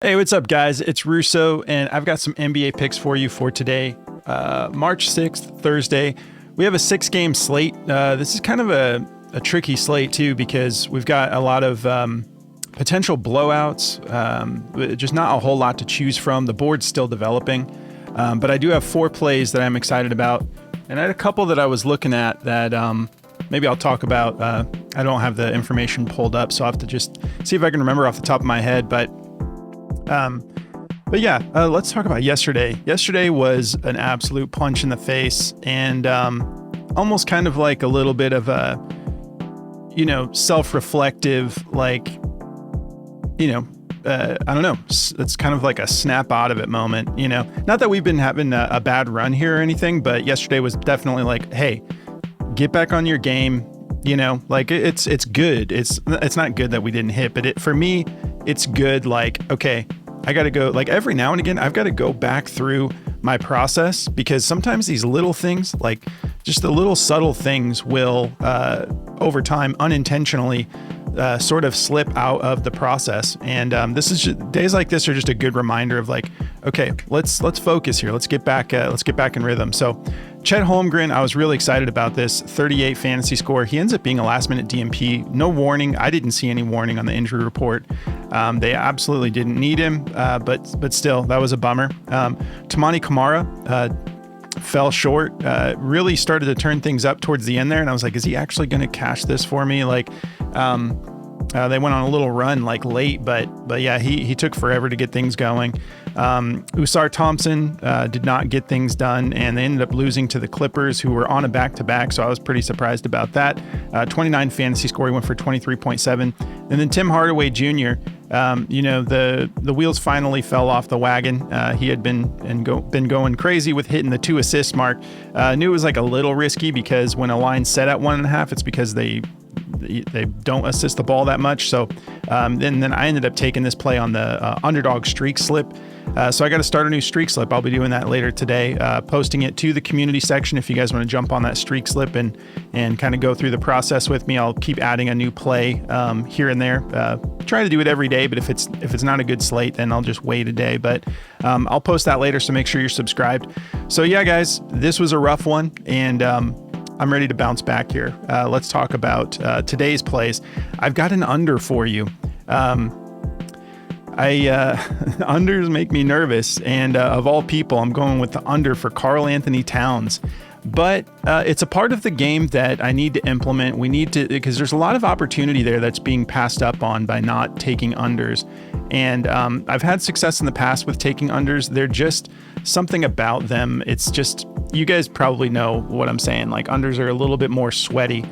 Hey, what's up, guys? It's Russo, and I've got some NBA picks for you for today, March 6th, Thursday. We have a 6-game slate. This is kind of a tricky slate, too, because we've got a lot of potential blowouts, just not a whole lot to choose from. The board's still developing, but I do have 4 plays that I'm excited about, and I had a couple that I was looking at that maybe I'll talk about. I don't have the information pulled up, so I'll have to just see if I can remember off the top of my head, but yeah, let's talk about yesterday. Yesterday was an absolute punch in the face, and almost kind of like a little bit of a, self-reflective, I don't know. It's kind of like a snap out of it moment, Not that we've been having a bad run here or anything, but yesterday was definitely like, hey, get back on your game. It's good. It's not good that we didn't hit, but for me, it's good. Like, okay, I got to go, like every now and again, I've got to go back through my process, because sometimes these little things, like just the little subtle things, will over time unintentionally sort of slip out of the process. And days like this are just a good reminder of like, okay, let's focus here. Let's get back in rhythm. So Chet Holmgren, I was really excited about this 38 fantasy score. He ends up being a last minute DMP. No warning. I didn't see any warning on the injury report. They absolutely didn't need him, but still, that was a bummer. Tamani Kamara fell short, really started to turn things up towards the end there, and I was like, is he actually going to cash this for me? They went on a little run late, but yeah, he took forever to get things going. Usar Thompson did not get things done, and they ended up losing to the Clippers, who were on a back-to-back, so I was pretty surprised about that. 29 fantasy score, he went for 23.7. And then Tim Hardaway Jr., the wheels finally fell off the wagon. He had been going crazy with hitting the 2 assist mark. Knew it was like a little risky, because when a line's set at 1.5, it's because they don't assist the ball that much. So then I ended up taking this play on the underdog streak slip. So I got to start a new streak slip. I'll be doing that later today, posting it to the community section if you guys want to jump on that streak slip and kind of go through the process with me. I'll keep adding a new play here and there. Try to do it every day, but if it's not a good slate, then I'll just wait a day. But I'll post that later, so make sure you're subscribed. So yeah, guys, this was a rough one, and I'm ready to bounce back here. Let's talk about today's plays. I've got an under for you. Unders make me nervous, and of all people, I'm going with the under for Karl Anthony Towns. But it's a part of the game that I need to implement. We need to, because there's a lot of opportunity there that's being passed up on by not taking unders. And I've had success in the past with taking unders. They're just something about them. It's just, you guys probably know what I'm saying. Like, unders are a little bit more sweaty.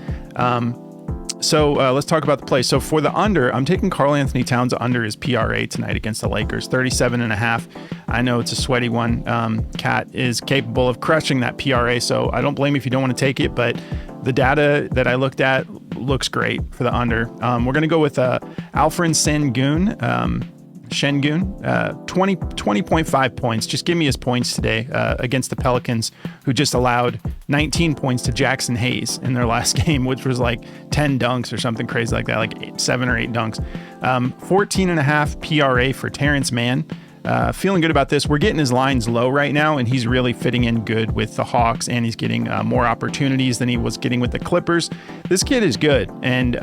So let's talk about the play. So for the under, I'm taking Karl Anthony Towns under his PRA tonight against the Lakers, 37.5. I know it's a sweaty one. Cat is capable of crushing that PRA, so I don't blame you if you don't want to take it, but the data that I looked at looks great for the under. We're going to go with Alperen Sengun, 20.5 points. Just give me his points today against the Pelicans, who just allowed 19 points to Jackson Hayes in their last game, which was like 10 dunks or something crazy like that, like 7 or 8 dunks. 14.5 PRA for Terance Mann. Feeling good about this. We're getting his lines low right now, and he's really fitting in good with the Hawks, and he's getting more opportunities than he was getting with the Clippers. This kid is good, and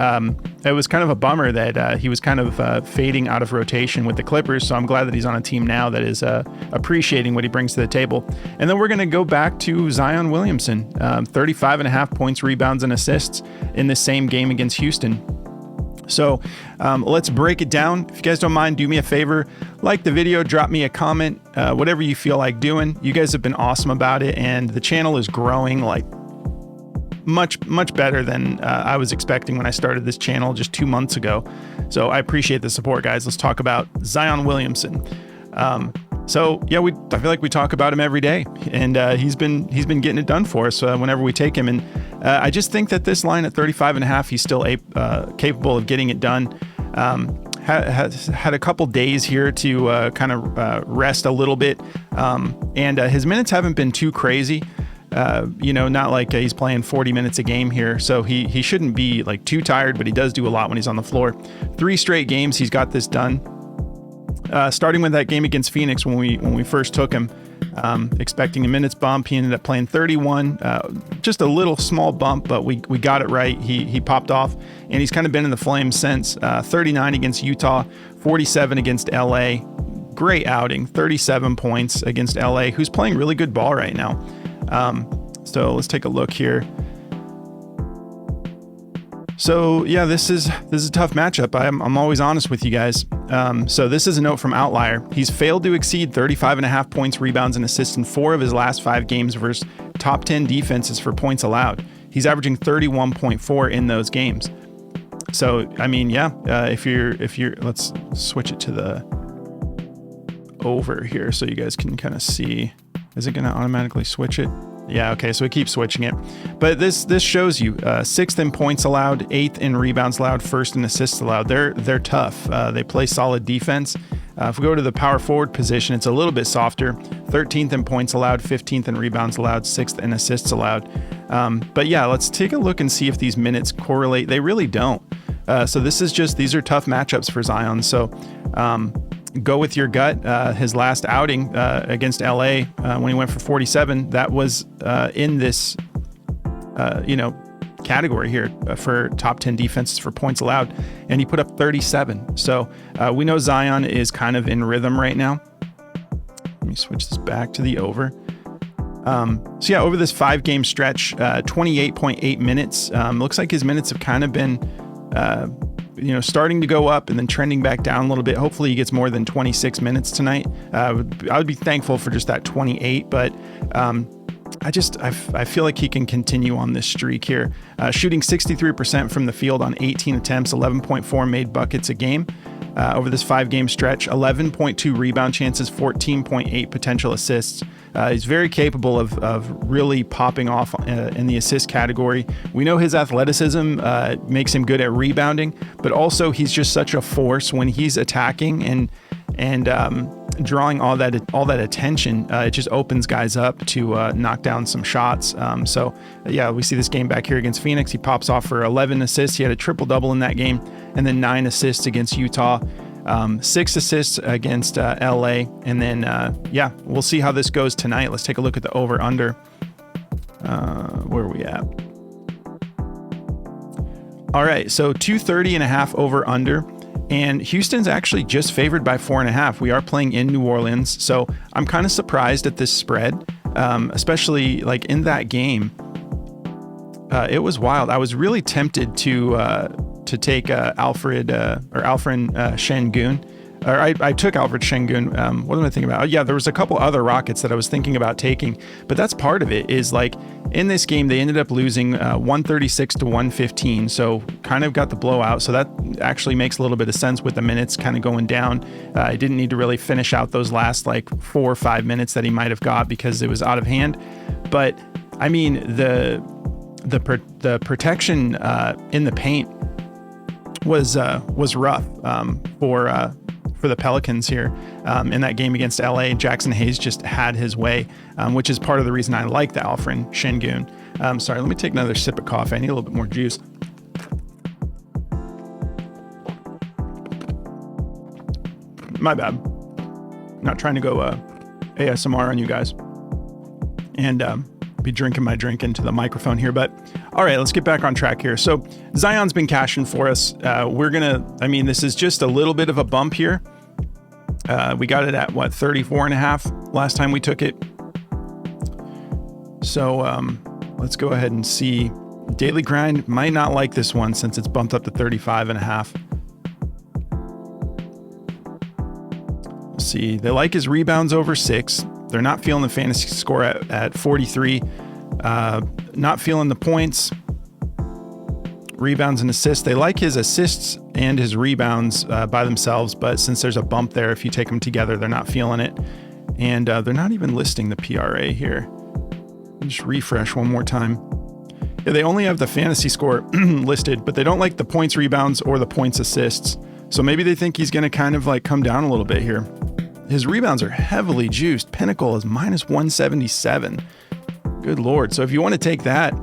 it was kind of a bummer that he was kind of fading out of rotation with the Clippers, so I'm glad that he's on a team now that is appreciating what he brings to the table. And then we're going to go back to Zion Williamson, 35.5 points, rebounds, and assists in the same game against Houston. So let's break it down. If you guys don't mind, do me a favor, like the video, drop me a comment, whatever you feel like doing. You guys have been awesome about it, and the channel is growing like much better than I was expecting when I started this channel just 2 months ago. So I appreciate the support, guys. Let's talk about Zion Williamson. So yeah, I feel like we talk about him every day, and he's been getting it done for us whenever we take him. And I just think that this line at 35.5, he's still capable of getting it done. Has had a couple days here to kind of rest a little bit, and his minutes haven't been too crazy. Not like he's playing 40 minutes a game here, so he shouldn't be like too tired, but he does do a lot when he's on the floor. 3 straight games he's got this done. starting with that game against Phoenix when we first took him, expecting a minutes bump. He ended up playing 31, just a little small bump, but we got it right. He popped off, and he's kind of been in the flames since. 39 against Utah, 47 against LA. Great outing, 37 points against LA, who's playing really good ball right now. So let's take a look here. So yeah, this is a tough matchup. I'm always honest with you guys. So this is a note from Outlier. He's failed to exceed 35.5 points, rebounds, and assists in 4 of his last 5 games versus top 10 defenses for points allowed. He's averaging 31.4 in those games. So I mean, yeah, if you're let's switch it to the over here so you guys can kind of see. Is it going to automatically switch it? Yeah, okay, so it keeps switching it. But this shows you 6th in points allowed, 8th in rebounds allowed, 1st in assists allowed. They're tough. They play solid defense. If we go to the power forward position, it's a little bit softer. 13th in points allowed, 15th in rebounds allowed, 6th in assists allowed. But yeah, let's take a look and see if these minutes correlate. They really don't. So these are tough matchups for Zion. So go with your gut. His last outing against LA when he went for 47, that was in this category here for top 10 defenses for points allowed, and he put up 37. So we know Zion is kind of in rhythm right now. Let me switch this back to the over. So yeah, over this 5-game stretch, 28.8 minutes. Looks like his minutes have kind of been starting to go up and then trending back down a little bit. Hopefully he gets more than 26 minutes tonight. I would be thankful for just that 28, but I feel like he can continue on this streak here. Shooting 63% from the field on 18 attempts, 11.4 made buckets a game. Over this 5-game stretch, 11.2 rebound chances, 14.8 potential assists. He's very capable of really popping off in the assist category. We know his athleticism makes him good at rebounding, but also he's just such a force when he's attacking and drawing all that attention. It just opens guys up to knock down some shots. So yeah, we see this game back here against Phoenix. He pops off for 11 assists. He had a triple-double in that game, and then 9 assists against Utah. 6 assists against LA, and then yeah, we'll see how this goes tonight. Let's take a look at the over/under. Where are we at? All right, so 230.5 over/under, and Houston's actually just favored by 4.5. We are playing in New Orleans, so I'm kind of surprised at this spread, especially like in that game. It was wild. I was really tempted to take Alperen Sengun. Or I took Alfred Sengun. What am I thinking about? Oh, yeah, there was a couple other Rockets that I was thinking about taking, but that's part of it. Is like in this game they ended up losing 136 to 115, so kind of got the blowout. So that actually makes a little bit of sense with the minutes kind of going down. I didn't need to really finish out those last like 4 or 5 minutes that he might have got because it was out of hand. But I mean the protection in the paint was rough for the Pelicans here in that game against LA. Jackson Hayes just had his way, which is part of the reason I like the Alperen Sengun. Sorry, let me take another sip of coffee. I need a little bit more juice. My bad. Not trying to go ASMR on you guys and be drinking my drink into the microphone here, but all right, let's get back on track here. So Zion's been cashing for us. This is just a little bit of a bump here. We got it at 34.5 last time we took it. So let's go ahead and see. Daily Grind might not like this one since it's bumped up to 35.5. Let's see. They like his rebounds over 6. They're not feeling the fantasy score at 43. Not feeling the points, rebounds, and assists. They like his assists and his rebounds by themselves, but since there's a bump there, if you take them together, they're not feeling it. And they're not even listing the PRA here. Just refresh one more time. Yeah, they only have the fantasy score listed, but they don't like the points, rebounds, or the points, assists. So maybe they think he's going to kind of like come down a little bit here. His rebounds are heavily juiced. Pinnacle is minus 177. Good Lord. So if you want to take that,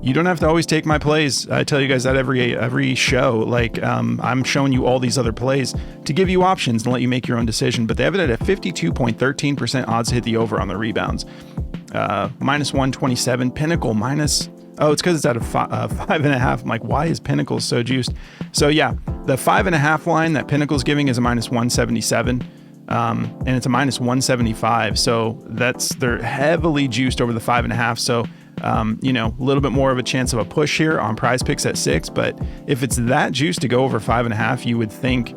you don't have to always take my plays. I tell you guys that every show. Like, I'm showing you all these other plays to give you options and let you make your own decision. But they have it at a 52.13% odds to hit the over on the rebounds. Minus 127. Pinnacle minus. Oh, it's because it's at a 5.5. I'm like, why is Pinnacle so juiced? So yeah, the 5.5 line that Pinnacle's giving is a minus 177. And it's a minus 175. So they're heavily juiced over the 5.5. So, a little bit more of a chance of a push here on Prizepicks at 6. But if it's that juiced to go over 5.5, you would think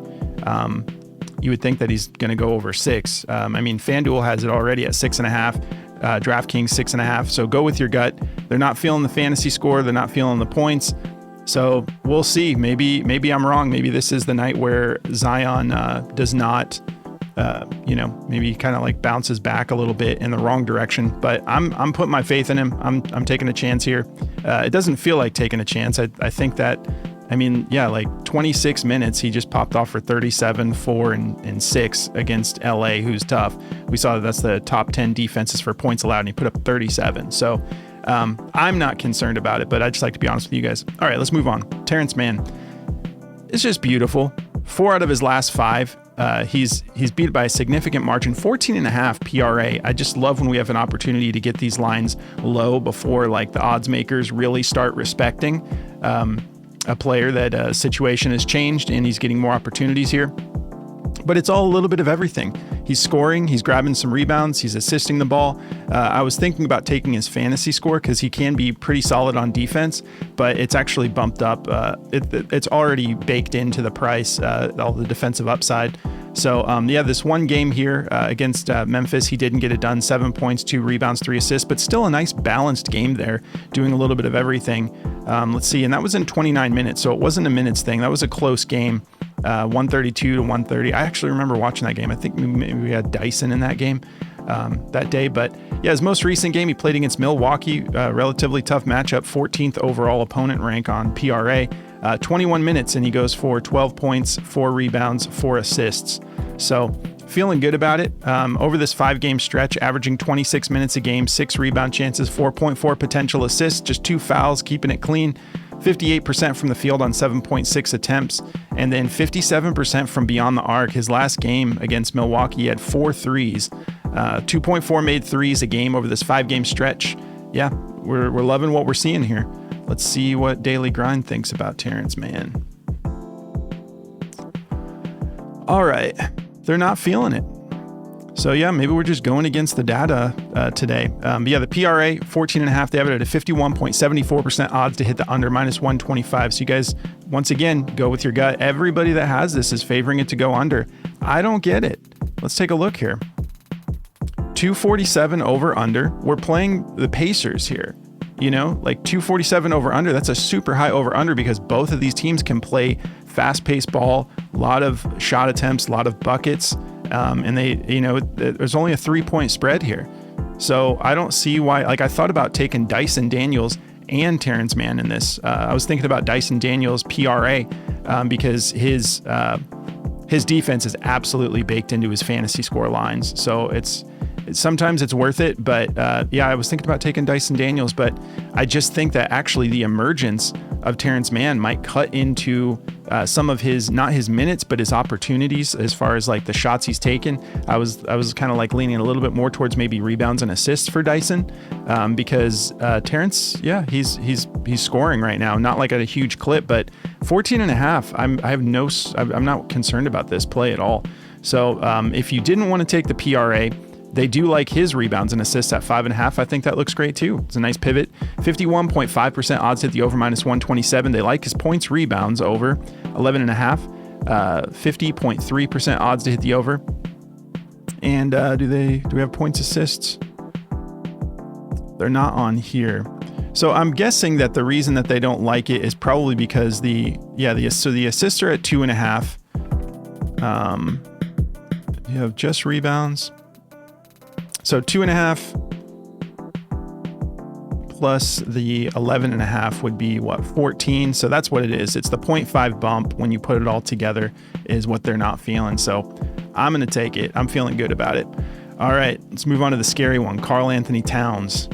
that he's going to go over 6. FanDuel has it already at 6.5. DraftKings 6.5. So go with your gut. They're not feeling the fantasy score. They're not feeling the points. So we'll see. Maybe I'm wrong. Maybe this is the night where Zion does not, maybe kind of like bounces back a little bit in the wrong direction. But I'm putting my faith in him. I'm taking a chance here. It doesn't feel like taking a chance. I think that, like 26 minutes, he just popped off for 37, 4, and 6 against LA, who's tough. We saw that's the top 10 defenses for points allowed, and he put up 37. So I'm not concerned about it, but I'd just like to be honest with you guys. All right, let's move on. Terance Mann. It's just beautiful. 4 out of his last 5. He's beat by a significant margin, 14.5 PRA. I just love when we have an opportunity to get these lines low before like the odds makers really start respecting a player that situation has changed and he's getting more opportunities here. But it's all a little bit of everything. He's scoring, he's grabbing some rebounds, he's assisting the ball. I was thinking about taking his fantasy score because he can be pretty solid on defense, but it's actually bumped up. It's already baked into the price, all the defensive upside. So this one game here against Memphis, he didn't get it done. 7 points, 2 rebounds, 3 assists, but still a nice balanced game there, doing a little bit of everything. Let's see, and that was in 29 minutes, so it wasn't a minutes thing. That was a close game. 132 to 130. I actually remember watching that game. I think maybe we had Dyson in that game that day. But yeah, his most recent game, he played against Milwaukee, relatively tough matchup, 14th overall opponent rank on PRA, 21 minutes, and he goes for 12 points, 4 rebounds, 4 assists. So feeling good about it. Over this 5-game stretch, averaging 26 minutes a game, 6 rebound chances, 4.4 potential assists, just 2 fouls, keeping it clean. 58% from the field on 7.6 attempts, and then 57% from beyond the arc. His last game against Milwaukee, he had 4 threes, 2.4 made threes a game over this 5-game stretch. Yeah, we're loving what we're seeing here. Let's see what Daily Grind thinks about Terance Mann. All right, they're not feeling it. So yeah, maybe we're just going against the data today. But yeah, the PRA, 14.5, they have it at a 51.74% odds to hit the under, minus 125. So you guys, once again, go with your gut. Everybody that has this is favoring it to go under. I don't get it. Let's take a look here. 247 over under. We're playing the Pacers here. Like 247 over under, that's a super high over under because both of these teams can play fast-paced ball, a lot of shot attempts, a lot of buckets. And there's only a 3-point spread here. So I don't see why, I thought about taking Dyson Daniels and Terance Mann in this. I was thinking about Dyson Daniels PRA because his defense is absolutely baked into his fantasy score lines. So sometimes it's worth it, but I was thinking about taking Dyson Daniels, but I just think that actually the emergence of Terance Mann might cut into some of his, not his minutes, but his opportunities as far as like the shots he's taken. I was kind of like leaning a little bit more towards maybe rebounds and assists for Dyson because Terance, he's scoring right now, not like at a huge clip, but 14.5. I'm not concerned about this play at all. So if you didn't want to take the PRA, they do like his rebounds and assists at 5.5. I think that looks great too. It's a nice pivot. 51.5% odds hit the over, minus 127. They like his points rebounds over 11.5. 50.3% odds to hit the over. And do we have points assists? They're not on here. So I'm guessing that the reason that they don't like it is probably because the assists are at 2.5. You have just rebounds. So 2.5 plus the 11.5 would be 14. So that's what it is. It's the 0.5 bump when you put it all together is what they're not feeling. So I'm going to take it. I'm feeling good about it. All right, let's move on to the scary one. Karl Anthony Towns.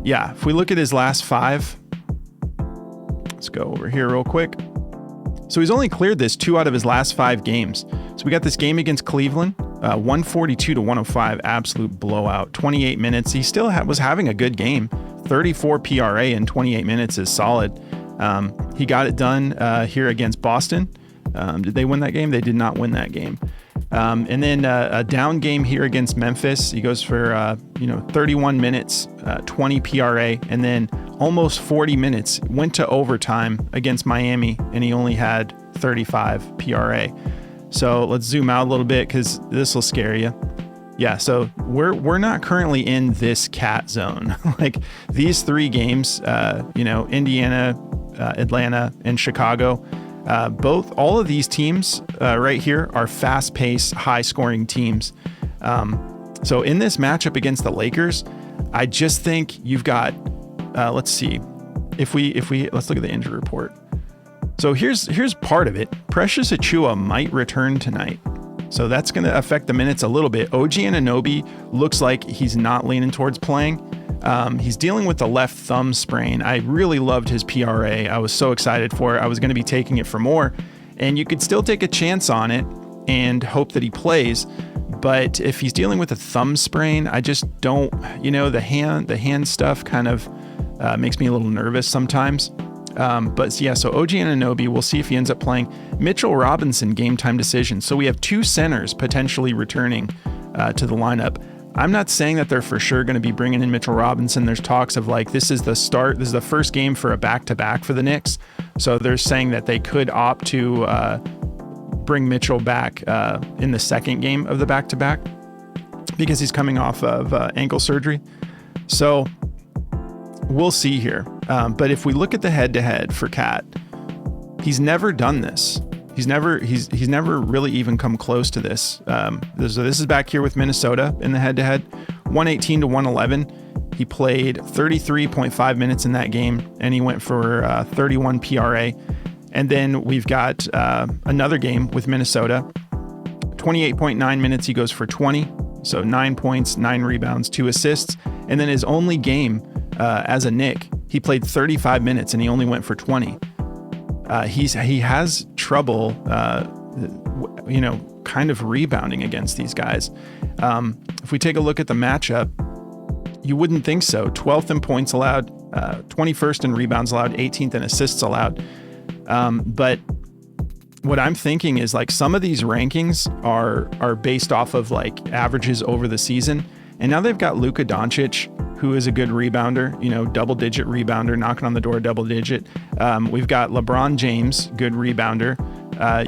yeah, if we look at his last 5, let's go over here real quick. So he's only cleared this 2 out of his last 5 games. So we got this game against Cleveland, 142 to 105, absolute blowout. 28 minutes. He still was having a good game. 34 PRA in 28 minutes is solid. He got it done here against Boston. Did they win that game? They did not win that game. And then a down game here against Memphis. He goes for 31 minutes, 20 PRA, and then almost 40 minutes. Went to overtime against Miami, and he only had 35 PRA. So let's zoom out a little bit because this will scare you. Yeah, so we're not currently in this cat zone. Like these 3 games, Indiana, Atlanta, and Chicago. All of these teams right here are fast-paced, high-scoring teams. So in this matchup against the Lakers, I just think you've got. Let's see, if we let's look at the injury report. So here's part of it. Precious Achiuwa might return tonight, so that's going to affect the minutes a little bit. OG Anunoby looks like he's not leaning towards playing. He's dealing with the left thumb sprain. I really loved his PRA. I was so excited for it. I was going to be taking it for more, and you could still take a chance on it and hope that he plays. But if he's dealing with a thumb sprain, I just don't, the hand stuff kind of makes me a little nervous sometimes. But yeah, so OG Anunoby, we'll see if he ends up playing. Mitchell Robinson, game time decision. So we have 2 centers potentially returning to the lineup. I'm not saying that they're for sure going to be bringing in Mitchell Robinson. There's talks of like, this is the start. This is the first game for a back-to-back for the Knicks. So they're saying that they could opt to bring Mitchell back in the second game of the back-to-back because he's coming off of ankle surgery. So we'll see here. But if we look at the head-to-head for Cat, he's never done this. He's never really even come close to this. So this is back here with Minnesota in the head-to-head, 118 to 111. He played 33.5 minutes in that game, and he went for 31 PRA. And then we've got another game with Minnesota, 28.9 minutes. He goes for 20, so 9 points, 9 rebounds, 2 assists. And then his only game as a Knick, he played 35 minutes, and he only went for 20. He has trouble, kind of rebounding against these guys. If we take a look at the matchup, you wouldn't think so. 12th in points allowed, 21st in rebounds allowed, 18th in assists allowed. But what I'm thinking is like some of these rankings are based off of like averages over the season. And now they've got Luka Doncic, who is a good rebounder, double-digit rebounder, knocking on the door, double-digit. We've got LeBron James, good rebounder.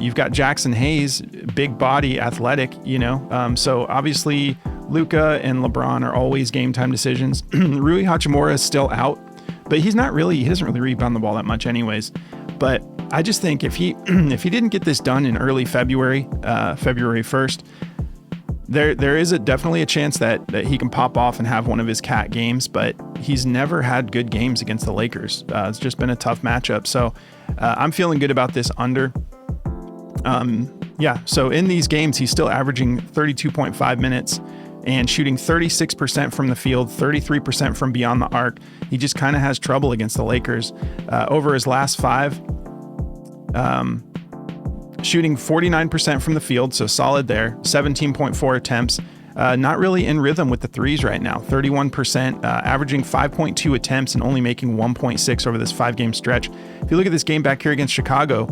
You've got Jackson Hayes, big body, athletic, So obviously Luka and LeBron are always game time decisions. Rui Hachimura is still out, but he doesn't really rebound the ball that much anyways. But I just think if he didn't get this done in early February, February 1st, there is definitely a chance that he can pop off and have one of his Cat games, but he's never had good games against the Lakers. It's just been a tough matchup. So I'm feeling good about this under. So in these games, he's still averaging 32.5 minutes and shooting 36% from the field, 33% from beyond the arc. He just kind of has trouble against the Lakers. Over his last 5, shooting 49% from the field, so solid there, 17.4 attempts. Not really in rhythm with the threes right now, 31%, averaging 5.2 attempts and only making 1.6 over this 5-game stretch. If you look at this game back here against Chicago,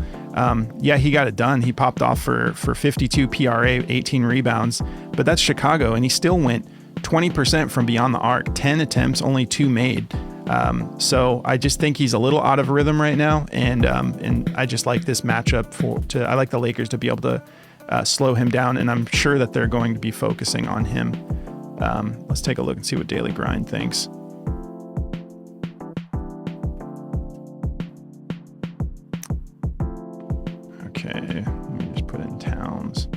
he got it done. He popped off for 52 PRA, 18 rebounds, but that's Chicago, and he still went 20% from beyond the arc, 10 attempts, only 2 made. So I just think he's a little out of rhythm right now, and I just like this matchup I like the Lakers to be able to slow him down, and I'm sure that they're going to be focusing on him. Let's take a look and see what Daily Grind thinks. Okay, let me just put in Towns.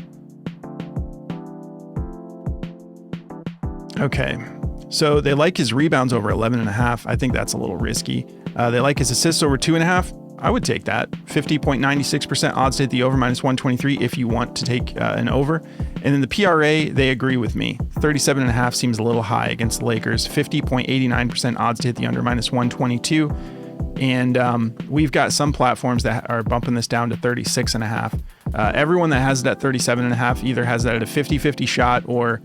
Okay. So they like his rebounds over 11.5. I think that's a little risky. They like his assists over 2.5. I would take that. 50.96% odds to hit the over, -123 if you want to take an over. And then the PRA, they agree with me. 37.5 seems a little high against the Lakers. 50.89% odds to hit the under, -122. And we've got some platforms that are bumping this down to 36.5. Everyone that has it at 37.5 either has that at a 50-50 shot or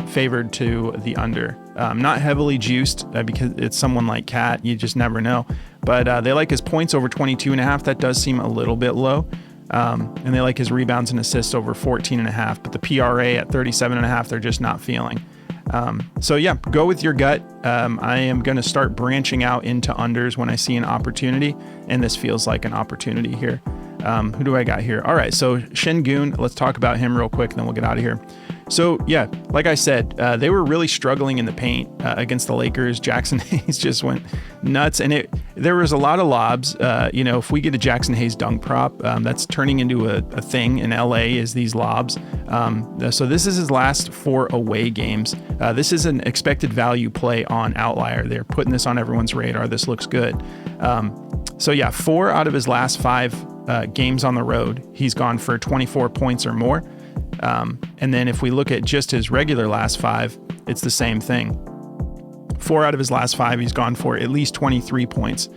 favored to the under. Not heavily juiced because it's someone like Cat. You just never know. But they like his points over 22.5. That does seem a little bit low. And they like his rebounds and assists over 14.5. But the PRA at 37.5, they're just not feeling. So yeah, go with your gut. I am going to start branching out into unders when I see an opportunity. And this feels like an opportunity here. Who do I got here? All right, so Sengun, let's talk about him real quick, and then we'll get out of here. So yeah, like I said, they were really struggling in the paint against the Lakers. Jackson Hayes just went nuts, and there was a lot of lobs. If we get a Jackson Hayes dunk prop, that's turning into a thing in LA is these lobs. So this is his last 4 away games. This is an expected value play on Outlier. They're putting this on everyone's radar. This looks good. So yeah, 4 out of his last 5 games on the road, he's gone for 24 points or more. And then if we look at just his regular last 5, it's the same thing. 4 out of his last 5, he's gone for at least 23 points.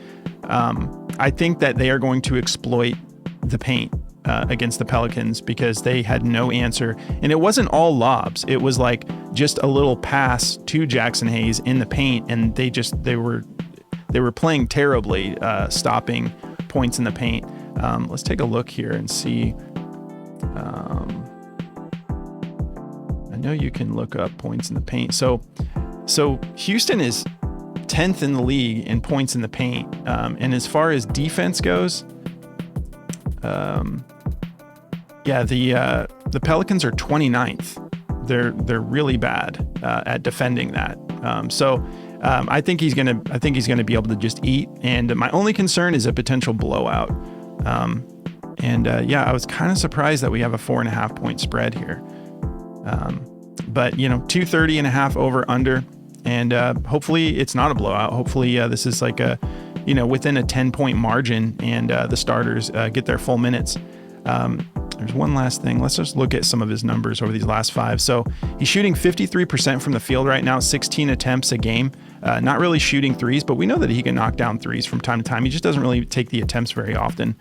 I think that they are going to exploit the paint against the Pelicans because they had no answer. And it wasn't all lobs. It was like just a little pass to Jackson Hayes in the paint, and they were playing terribly, stopping points in the paint. Let's take a look here and see. I know you can look up points in the paint. So Houston is 10th in the league in points in the paint. And as far as defense goes, the Pelicans are 29th. They're really bad at defending that. I think he's gonna be able to just eat. And my only concern is a potential blowout. I was kind of surprised that we have a 4.5 point spread here. But 230.5 over under, and hopefully it's not a blowout. Hopefully this is like a, within a 10-point margin, and the starters get their full minutes. There's one last thing. Let's just look at some of his numbers over these last 5. So he's shooting 53% from the field right now, 16 attempts a game. Not really shooting threes, but we know that he can knock down threes from time to time. He just doesn't really take the attempts very often.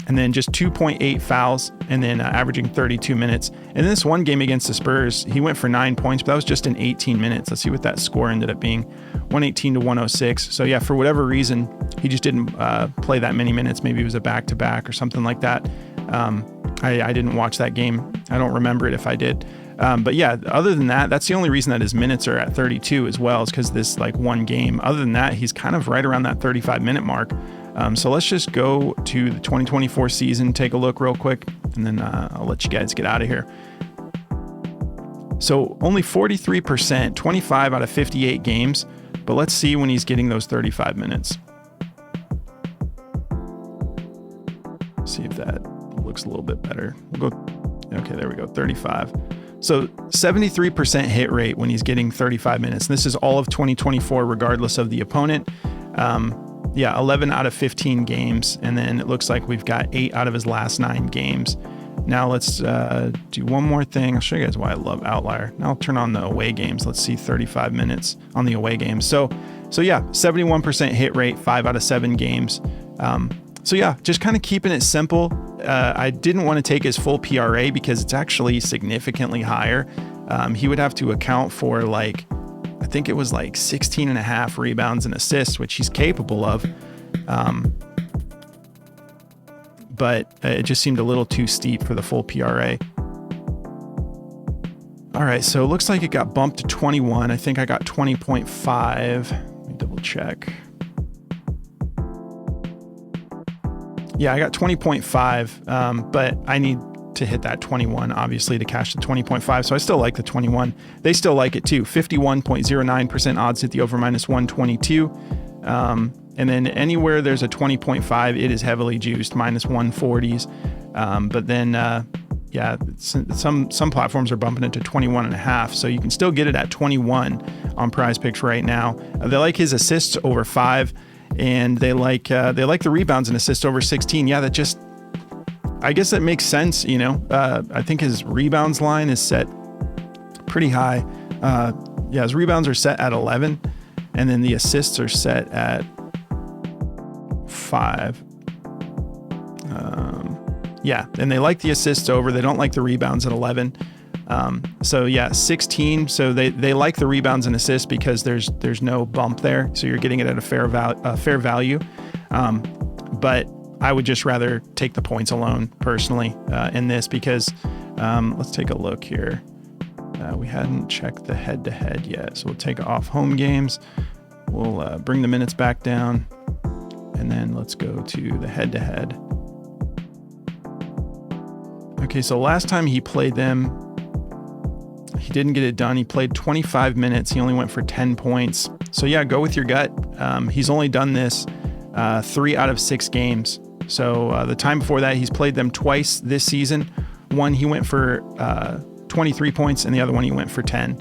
And then just 2.8 fouls, and then averaging 32 minutes. And in this one game against the Spurs, he went for 9 points, but that was just in 18 minutes. Let's see what that score ended up being, 118 to 106. So yeah, for whatever reason, he just didn't play that many minutes. Maybe it was a back-to-back or something like that. I didn't watch that game. I don't remember it if I did. But yeah, other than that, that's the only reason that his minutes are at 32 as well, is because this one game. Other than that, he's kind of right around that 35-minute mark. So let's just go to the 2024 season, take a look real quick, and then I'll let you guys get out of here. So only 43%, 25 out of 58 games, but let's see when he's getting those 35 minutes. See if that looks a little bit better. We'll go, okay, there we go, 35. So 73% hit rate when he's getting 35 minutes. And this is all of 2024, regardless of the opponent. 11 out of 15 games. And then it looks like we've got 8 out of his last 9 games. Now let's do one more thing. I'll show you guys why I love Outlier. Now I'll turn on the away games. Let's see 35 minutes on the away games. So yeah, 71% hit rate, 5 out of 7 games. So yeah, just kind of keeping it simple. I didn't want to take his full PRA because it's actually significantly higher. He would have to account for I think it was 16.5 rebounds and assists, which he's capable of. But it just seemed a little too steep for the full PRA. All right, so it looks like it got bumped to 21. I think I got 20.5. Let me double check. Yeah, I got 20.5, but I need to hit that 21, obviously, to cash the 20.5. So I still like the 21. They still like it too. 51.09% odds hit the over -122. And then anywhere there's a 20.5, it is heavily juiced, -140s. But then, some platforms are bumping it to 21.5. So you can still get it at 21 on Prizepicks right now. They like his assists over 5. And they like the rebounds and assists over 16. Yeah, I guess that makes sense. I think his rebounds line is set pretty high. Yeah, his rebounds are set at 11, and then the assists are set at 5. Yeah, and they like the assists over. They don't like the rebounds at 11. So yeah, 16. So they like the rebounds and assists because there's no bump there. So you're getting it at a fair value. But I would just rather take the points alone personally in this because let's take a look here. We hadn't checked the head-to-head yet. So we'll take off home games. We'll bring the minutes back down. And then let's go to the head-to-head. Okay, so last time he played them, he didn't get it done. He played 25 minutes. He only went for 10 points. So yeah, go with your gut. He's only done this 3 out of 6 games. So the time before that, he's played them twice this season. One, he went for 23 points, and the other one, he went for 10.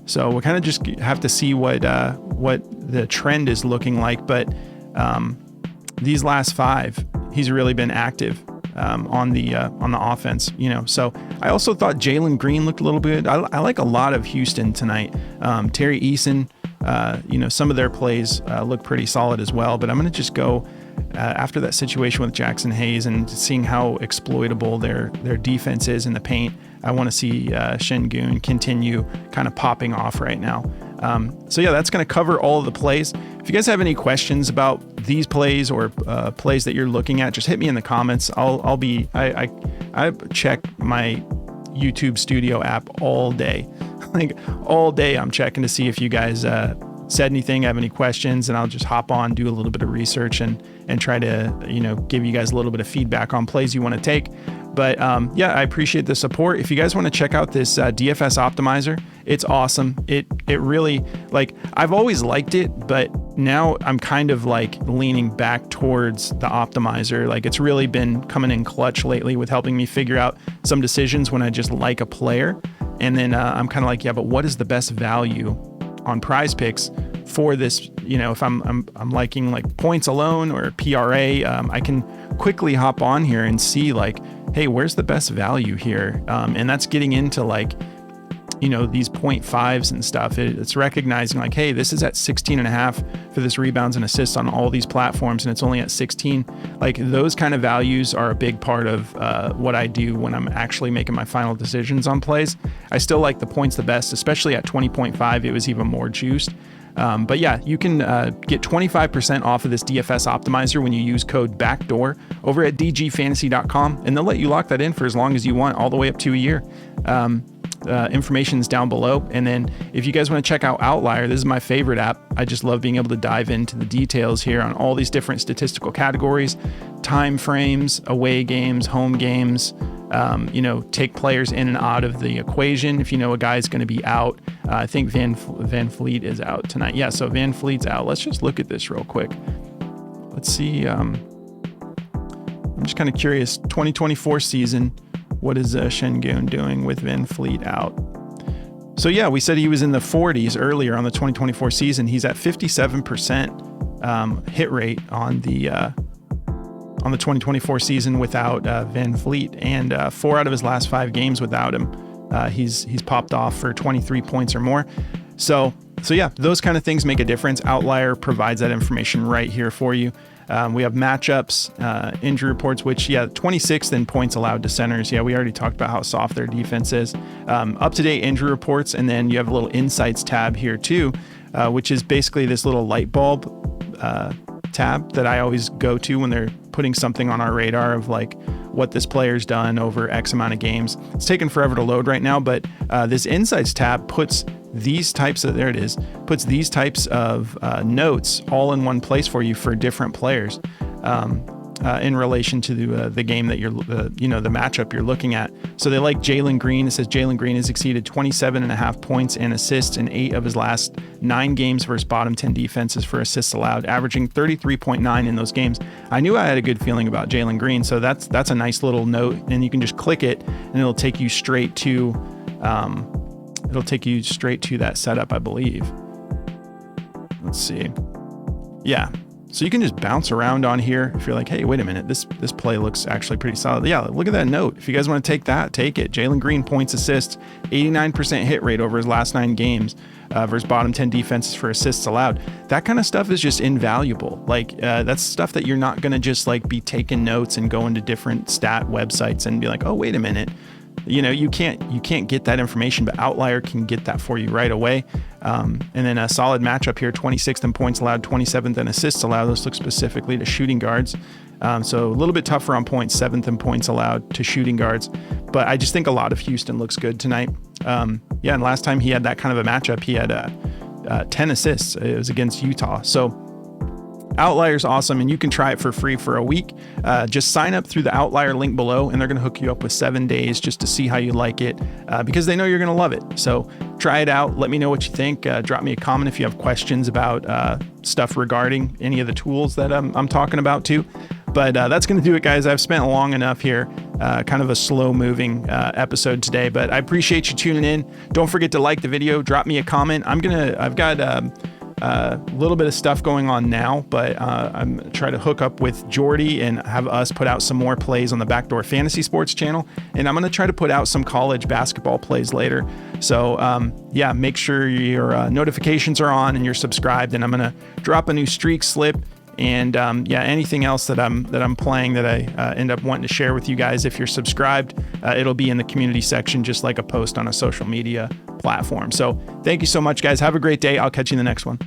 So we'll kind of just have to see what the trend is looking like. But these last 5, he's really been active on the offense, So I also thought Jalen Green looked a little good. I like a lot of Houston tonight. Terry Eason, some of their plays look pretty solid as well. But I'm going to just go after that situation with Jackson Hayes and seeing how exploitable their defense is in the paint. I want to see Sengun continue kind of popping off right now. So yeah, that's going to cover all of the plays. If you guys have any questions about these plays or plays that you're looking at, just hit me in the comments. I check my YouTube Studio app all day. Like all day I'm checking to see if you guys said anything, have any questions, and I'll just hop on, do a little bit of research and try to, give you guys a little bit of feedback on plays you want to take. But yeah, I appreciate the support. If you guys want to check out this DFS optimizer, it's awesome. It really, I've always liked it, but now I'm kind of leaning back towards the optimizer. It's really been coming in clutch lately with helping me figure out some decisions when I just like a player. And then I'm kind of yeah, but what is the best value on Prizepicks for this? If I'm liking points alone or PRA, I can quickly hop on here and see hey, where's the best value here? And that's getting into these 0.5s and stuff. It's recognizing hey, this is at 16.5 for this rebounds and assists on all these platforms, and it's only at 16. Those kind of values are a big part of what I do when I'm actually making my final decisions on plays. I still like the points the best, especially at 20.5. It was even more juiced. But yeah, you can get 25% off of this DFS optimizer when you use code BACKDOOR over at dgfantasy.com, and they'll let you lock that in for as long as you want, all the way up to a year. Information is down below. And then if you guys want to check out Outlier, this is my favorite app. I just love being able to dive into the details here on all these different statistical categories, time frames, away games, home games, take players in and out of the equation. If a guy's going to be out, I think Van Fleet is out tonight. Yeah, so Van Fleet's out. Let's just look at this real quick. Let's see. I'm just kind of curious. 2024 season, what is Sengun doing with Van Fleet out? So yeah, we said he was in the 40s earlier on the 2024 season. He's at 57% hit rate on the 2024 season without Van Fleet, and 4 out of his last 5 games without him, he's popped off for 23 points or more. So yeah, those kind of things make a difference. Outlier provides that information right here for you. We have matchups, injury reports, which, 26th in points allowed to centers. Yeah, we already talked about how soft their defense is. Up-to-date injury reports, and then you have a little insights tab here too, which is basically this little light bulb tab that I always go to when they're putting something on our radar of what this player's done over X amount of games. It's taken forever to load right now, but this insights tab puts these types of notes all in one place for you for different players in relation to the game that you're the matchup you're looking at. So they like Jalen Green. It says Jalen Green has exceeded 27.5 points and assists in 8 of his last 9 games versus bottom 10 defenses for assists allowed, averaging 33.9 in those games. I knew I had a good feeling about Jalen Green, so that's a nice little note, and you can just click it and it'll take you straight to that setup, I believe. Let's see. Yeah. So you can just bounce around on here. If you're like, hey, wait a minute, this play looks actually pretty solid. Yeah, look at that note. If you guys want to take that, take it. Jalen Green, points, assists, 89% hit rate over his last 9 games versus bottom 10 defenses for assists allowed. That kind of stuff is just invaluable. Like that's stuff that you're not going to just like be taking notes and going to different stat websites and be like, oh, wait a minute. You know, you can't get that information, but Outlier can get that for you right away. And then a solid matchup here, 26th in points allowed, 27th in assists allowed. Those look specifically to shooting guards. So a little bit tougher on points, 7th in points allowed to shooting guards. But I just think a lot of Houston looks good tonight. Yeah, and last time he had that kind of a matchup, he had 10 assists. It was against Utah. So Outlier's awesome, and you can try it for free for a week. Just sign up through the Outlier link below, and they're going to hook you up with 7 days just to see how you like it, because they know you're going to love it. So try it out. Let me know what you think. Drop me a comment if you have questions about stuff regarding any of the tools that I'm talking about too. But that's going to do it, guys. I've spent long enough here. Kind of a slow-moving episode today, but I appreciate you tuning in. Don't forget to like the video. Drop me a comment. I've got a little bit of stuff going on now, but I'm trying to hook up with Jordy and have us put out some more plays on the Backdoor Fantasy Sports channel. And I'm going to try to put out some college basketball plays later. So yeah, make sure your notifications are on and you're subscribed. And I'm going to drop a new streak slip. And yeah, anything else that I'm playing that I end up wanting to share with you guys, if you're subscribed, it'll be in the community section, just like a post on a social media platform. So thank you so much, guys. Have a great day. I'll catch you in the next one.